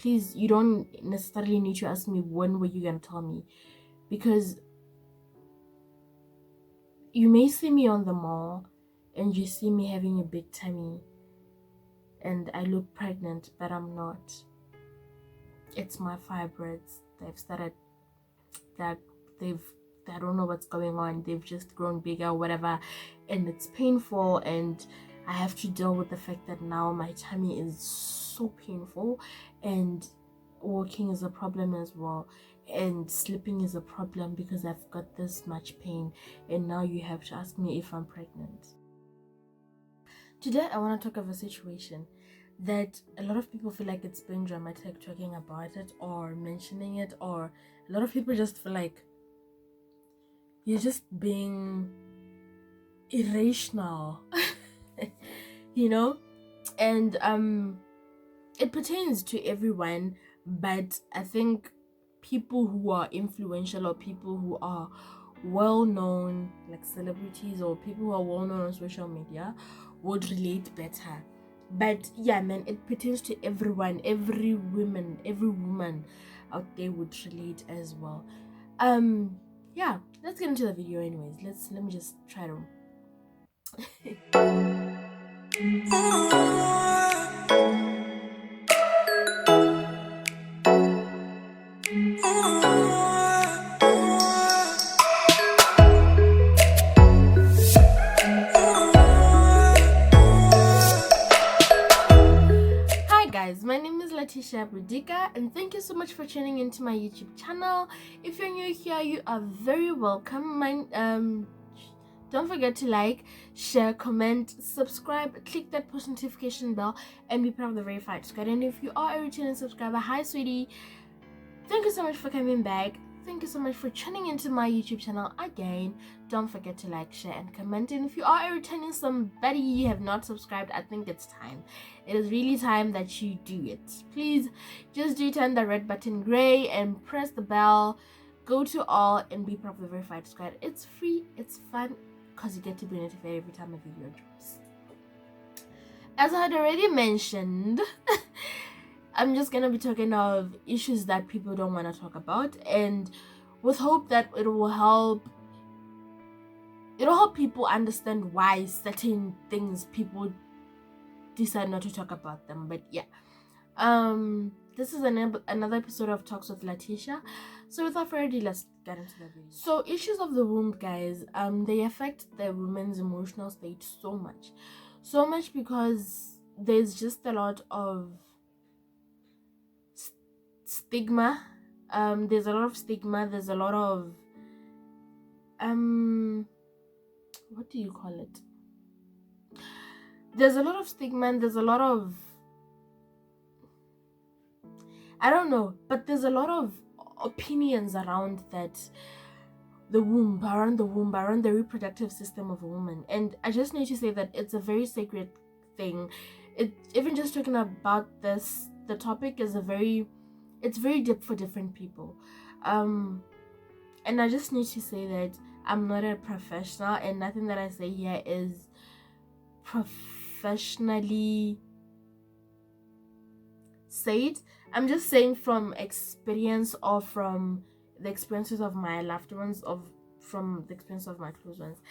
please, you don't necessarily need to ask me when were you gonna tell me, because you may see me on the mall and you see me having a big tummy and I look pregnant, but I'm not. It's my fibroids. They've started that they've I don't know what's going on. They've just grown bigger, whatever, and it's painful, and I have to deal with the fact that now my tummy is so painful, and walking is a problem as well, and sleeping is a problem because I've got this much pain, and now you have to ask me if I'm pregnant. Today I want to talk of a situation that a lot of people feel like it's being dramatic talking about it or mentioning it, or a lot of people just feel like you're just being irrational. you know and it pertains to everyone, but I think people who are influential or people who are well known, like celebrities or people who are well known on social media, would relate better. But yeah, man, it pertains to everyone. Every woman out there would relate as well. Yeah, let's get into the video anyways. Let me just try to Hi guys, my name is Laticia Bodika and thank you so much for tuning into my YouTube channel. If you're new here, you are very welcome. Don't forget to like, share, comment, subscribe, click that post notification bell, and be part of the verified squad. And if you are a returning subscriber, hi sweetie, thank you so much for coming back. Thank you so much for tuning into my YouTube channel again. Don't forget to like, share, and comment. And if you are a returning somebody, you have not subscribed, I think it's time. It is really time that you do it. Please just do turn the red button gray and press the bell. Go to all and be part of the verified squad. It's free, it's fun, because you get to be notified every time a video drops. As I had already mentioned, I'm just gonna be talking of issues that people don't want to talk about, and with hope that it'll help people understand why certain things people decide not to talk about them. But yeah, this is another episode of Talks with Laticia. So without further ado, let's get into the video. So issues of the womb, guys, they affect the woman's emotional state so much because there's just a lot of stigma. There's a lot of stigma. There's a lot of what do you call it? There's a lot of stigma and there's a lot of, I don't know, but there's a lot of opinions around the womb, around the reproductive system of a woman. And I just need to say that it's a very sacred thing. It, even just talking about this, the topic is it's very deep for different people. And I just need to say that I'm not a professional, and nothing that I say here is professionally said. I'm just saying from experience, or from the experiences of my loved ones, from the experience of my close ones.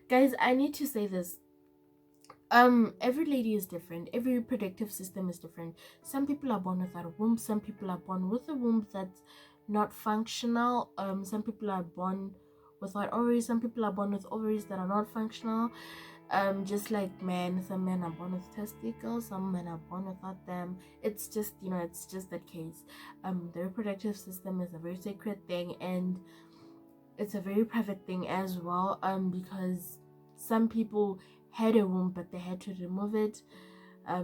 Guys, I need to say this. Every lady is different. Every reproductive system is different. Some people are born without a womb. Some people are born with a womb that's not functional. Some people are born without ovaries. Some people are born with ovaries that are not functional. Just like men, some men are born with testicles, some men are born without them. It's just, it's just that case. The reproductive system is a very sacred thing, and it's a very private thing as well. Because some people had a womb but they had to remove it.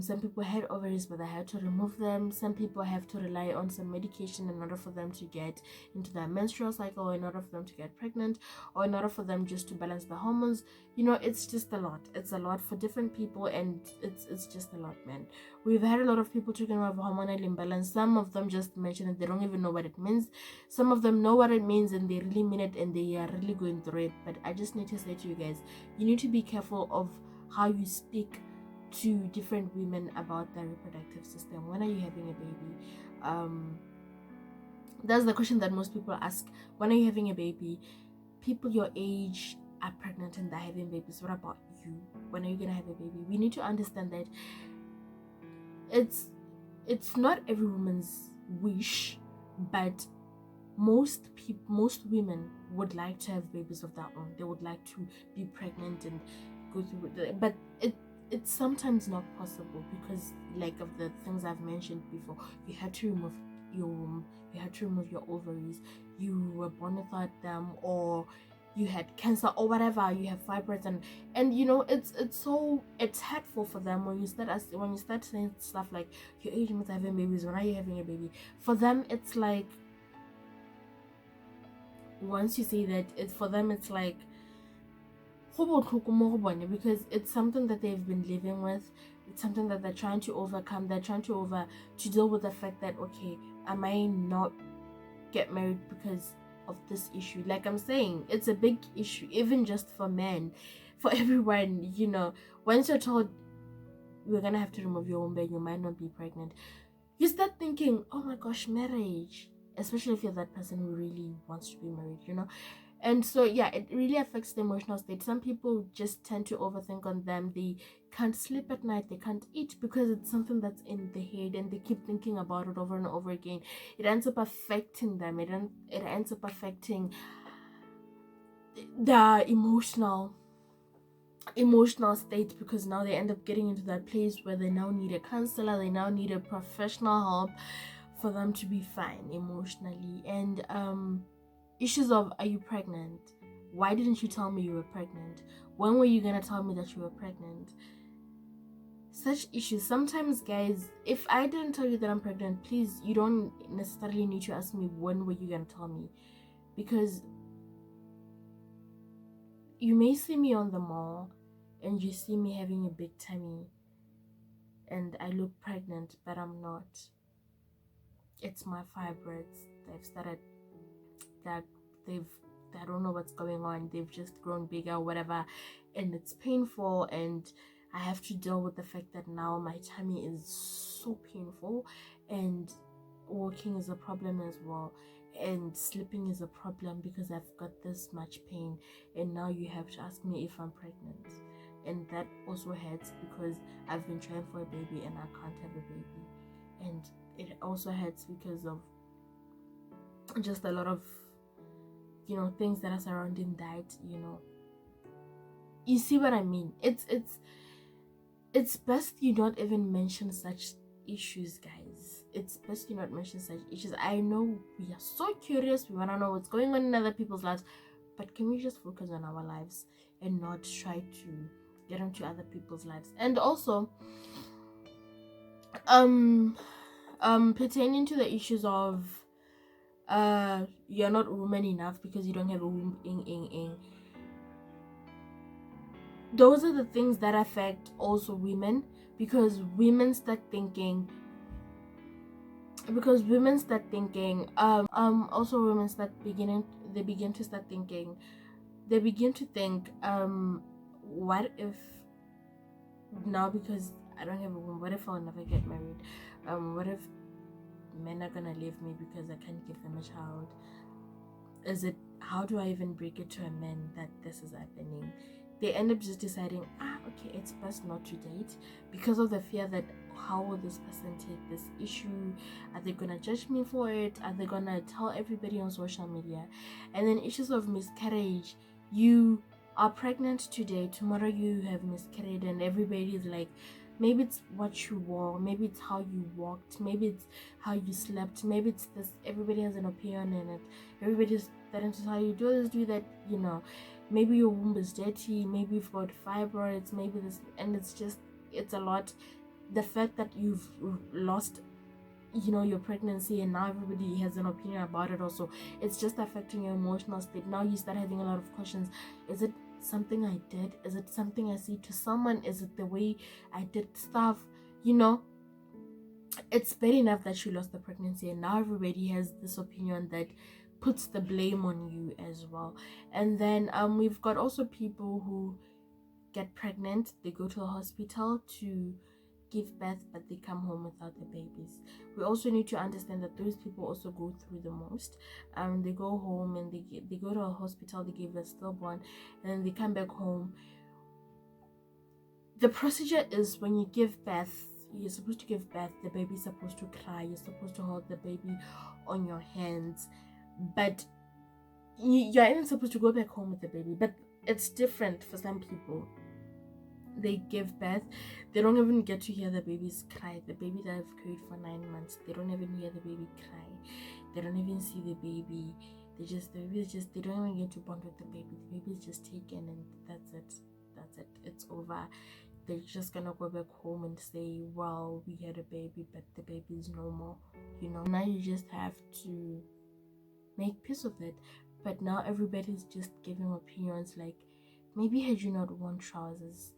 Some people had ovaries but they had to remove them. Some people have to rely on some medication in order for them to get into their menstrual cycle, or in order for them to get pregnant, or in order for them just to balance the hormones. It's just a lot. It's a lot for different people, and it's just a lot, man. We've had a lot of people talking about hormonal imbalance. Some of them just mention it, they don't even know what it means. Some of them know what it means and they really mean it, and they are really going through it. But I just need to say to you guys, you need to be careful of how you speak to different women about their reproductive system. When are you having a baby? That's the question that most people ask. When are you having a baby? People your age are pregnant and they're having babies. What about you? When are you gonna have a baby? We need to understand that it's not every woman's wish, but most women would like to have babies of their own. They would like to be pregnant and go through it, but it's sometimes not possible because, like, of the things I've mentioned before. You had to remove your womb, you had to remove your ovaries, you were born without them, or you had cancer or whatever, you have fibroids, and it's hurtful for them when you start saying stuff like your age mates having babies, when are you having a baby? For them it's like, once you say that, it's for them it's like because it's something that they've been living with. It's something that they're trying to overcome. They're trying to deal with the fact that, okay, I might not get married because of this issue. Like I'm saying, it's a big issue, even just for men, for everyone. Once you're told we're gonna have to remove your womb and you might not be pregnant, you start thinking, oh my gosh, marriage, especially if you're that person who really wants to be married. And so, yeah, it really affects the emotional state. Some people just tend to overthink on them. They can't sleep at night, they can't eat, because it's something that's in the head and they keep thinking about it over and over again. It ends up affecting them. It ends up affecting their emotional state, because now they end up getting into that place where they now need a counselor, they now need a professional help for them to be fine emotionally. And issues of, are you pregnant? Why didn't you tell me you were pregnant? When were you gonna tell me that you were pregnant? Such issues. Sometimes, guys, if I didn't tell you that I'm pregnant, please, you don't necessarily need to ask me when were you gonna tell me, because you may see me on the mall and you see me having a big tummy and I look pregnant, but I'm not. It's my fibroids. They've started that they've I don't know what's going on. They've just grown bigger or whatever, and it's painful, and I have to deal with the fact that now my tummy is so painful, and walking is a problem as well, and sleeping is a problem because I've got this much pain, and now you have to ask me if I'm pregnant. And that also hurts because I've been trying for a baby and I can't have a baby. And it also hurts because of just a lot of things that are surrounding that. You see what I mean? It's best you not even mention such issues, guys. It's best you not mention such issues. I know we are so curious, we want to know what's going on in other people's lives, but can we just focus on our lives and not try to get into other people's lives? And also, pertaining to the issues of you're not woman enough because you don't have a womb, those are the things that affect also women, because women start thinking also women begin to think, what if now, because I don't have a womb, what if I'll never get married? What if men are gonna leave me because I can't give them a child? How do I even break it to a man that this is happening? They end up just deciding, okay, it's best not to date, because of the fear that, how will this person take this issue? Are they gonna judge me for it? Are they gonna tell everybody on social media? And then issues of miscarriage. You are pregnant today, tomorrow you have miscarried, and everybody is like, maybe it's what you wore, maybe it's how you walked, maybe it's how you slept, maybe it's this. Everybody has an opinion in it. Everybody's starting to tell you, do this, do that. Maybe your womb is dirty, maybe you've got fibroids, maybe this, and it's a lot. The fact that you've lost your pregnancy, and now everybody has an opinion about it also, it's just affecting your emotional state. Now you start having a lot of questions. Is it something I did? Is it something I see to someone? Is it the way I did stuff? It's bad enough that you lost the pregnancy, and now everybody has this opinion that puts the blame on you as well. And then we've got also people who get pregnant, they go to a hospital to give birth but they come home without the babies. We also need to understand that those people also go through the most. They go home and they go to a hospital, they give a stillborn, and then they come back home. The procedure is, when you give birth, you're supposed to give birth, the baby's supposed to cry, you're supposed to hold the baby on your hands, but you're even supposed to go back home with the baby. But it's different for some people. They give birth, they don't even get to hear the babies cry. The baby that I've carried for 9 months, they don't even hear the baby cry, they don't even see the baby. The baby is just, they don't even get to bond with the baby. The baby is just taken and that's it, it's over. They're just gonna go back home and say, well, we had a baby, but the baby is no more. Now you just have to make peace with it. But now everybody's just giving opinions like, maybe had you not worn trousers,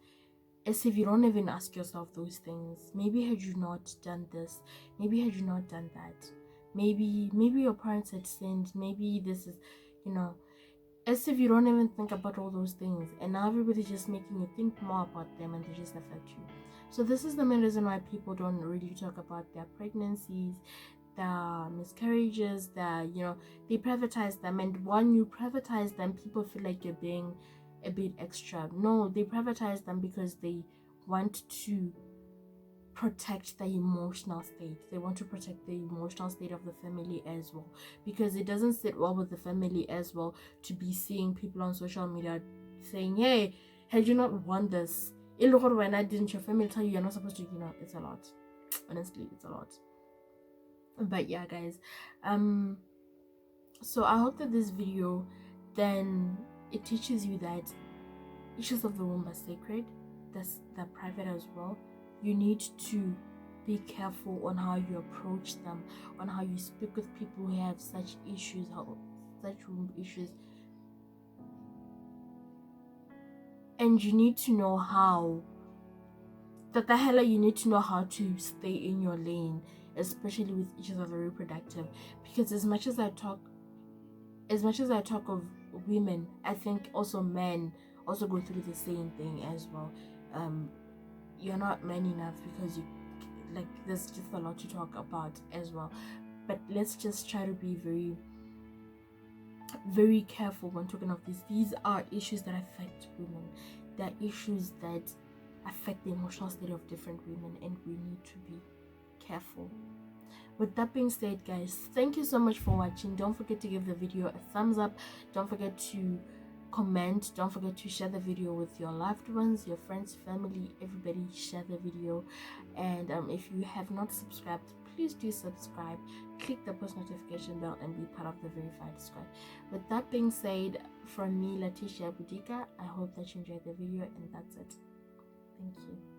as if you don't even ask yourself those things. Maybe had you not done this, maybe had you not done that, maybe your parents had sinned, maybe this is, as if you don't even think about all those things. And now everybody's just making you think more about them, and they just affect you. So this is the main reason why people don't really talk about their pregnancies, their miscarriages, they privatize them. And when you privatize them, people feel like you're being a bit extra. No, they privatize them because they want to protect the emotional state. They want to protect the emotional state of the family as well, because it doesn't sit well with the family as well to be seeing people on social media saying, hey, had you not won this, when I didn't your family tell you you're not supposed to. It's a lot. Honestly, it's a lot. But yeah, guys, so I hope that this video, then, it teaches you that issues of the womb are sacred. They're private as well. You need to be careful on how you approach them, on how you speak with people who have such issues, such womb issues. And you need to know how, you need to know how to stay in your lane, especially with issues of the reproductive. Because as much as I talk of women, I think also men also go through the same thing as well. You're not man enough because there's just a lot to talk about as well. But let's just try to be very, very careful when talking of this. These are issues that affect women. They're issues that affect the emotional state of different women, and we need to be careful. With that being said, guys, thank you so much for watching. Don't forget to give the video a thumbs up. Don't forget to comment. Don't forget to share the video with your loved ones, your friends, family, everybody. Share the video. And if you have not subscribed, please do subscribe. Click the post notification bell and be part of the verified squad. With that being said, from me, Laticia Bodika, I hope that you enjoyed the video, and that's it. Thank you.